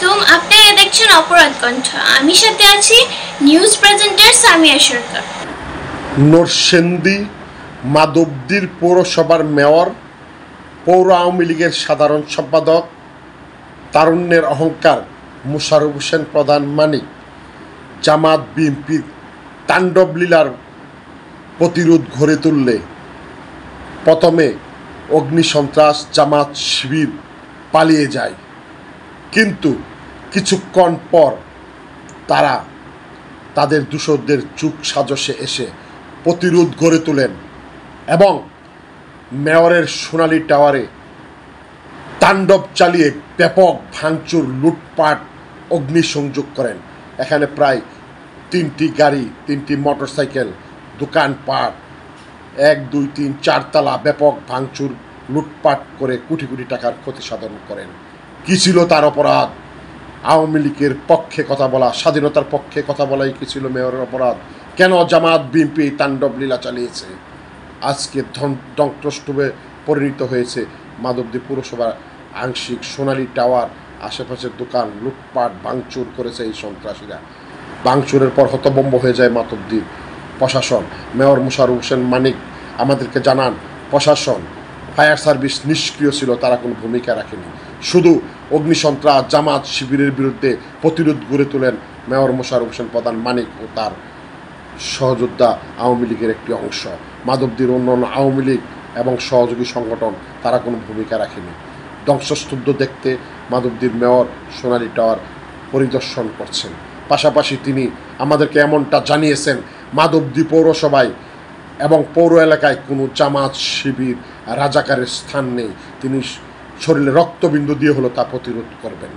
আলাইকুম, আপনারা দেখছেন অপরাধ কণ্ঠ। আমি সাথে আছি নিউজ প্রেজেন্টার সামিয়া সরকার। নরসিংদী মাধবদীর পৌরসভার মেয়র, পৌর আওয়ামী লীগের সাধারণ সম্পাদক, তারুণ্যের অহংকার মোশাররফ হোসেন প্রধান মানিক জামাত বিএনপির তাণ্ডব লীলার প্রতিরোধ গড়ে তুললে প্রথমে অগ্নিসন্ত্রাস জামাত শিবির পালিয়ে যায়, কিন্তু কিছুক্ষণ পর তারা তাদের দূষরদের যুগ সাজসে এসে প্রতিরোধ গড়ে তোলেন এবং মেয়রের সোনালী টাওয়ারে তাণ্ডব চালিয়ে ব্যাপক ভাঙচুর, লুটপাট, অগ্নিসংযোগ করেন। এখানে প্রায় 3টি গাড়ি, 3টি মোটরসাইকেল, দোকানপাট, 1, 2, 3, 4 তলা ব্যাপক ভাঙচুর, লুটপাট করে কোটি কোটি টাকার ক্ষতি সাধন করেন। কী ছিল তার অপরাধ? আওয়ামী লীগের পক্ষে কথা বলা, স্বাধীনতার পক্ষে কথা বলাই কি ছিল মেয়রের অপরাধ? কেন জামাত বিএনপি তাণ্ডব লীলা চালিয়েছে? আজকে ধ্বংসস্তূপে পরিণত হয়েছে মাধবদী পৌরসভার আংশিক সোনালী টাওয়ার, আশেপাশের দোকান, লুটপাট, ভাঙচুর করেছে এই সন্ত্রাসীরা। ভাঙচুরের পর হতভম্ব হয়ে যায় মাধবদীর প্রশাসন। মেয়র মোশাররফ হোসেন মানিক আমাদেরকে জানান, প্রশাসন, ফায়ার সার্ভিস নিষ্ক্রিয় ছিল, তারা কোনো ভূমিকা রাখেনি। শুধু অগ্নিসন্ত্রাস জামাত শিবিরের বিরুদ্ধে প্রতিরোধ গড়ে তোলেন মেয়র মোশাররফ হোসেন প্রধান মানিক ও তার সহযোদ্ধা আওয়ামী লীগের একটি অংশ। মাধবদীর অন্যান্য আওয়ামী লীগ এবং সহযোগী সংগঠন তারা কোনো ভূমিকা রাখেনি। ধ্বংসস্তূপ দেখতে মাধবদীর মেয়র সোনালী টাওয়ার পরিদর্শন করছেন। পাশাপাশি তিনি আমাদেরকে এমনটা জানিয়েছেন, মাধবদী পৌরসভায় এবং পৌর এলাকায় কোনো জামাত শিবির রাজাকারের স্থান নেই। তিনি শরীরে রক্তবিন্দু দিয়ে হলো তা প্রতিরোধ করবেন।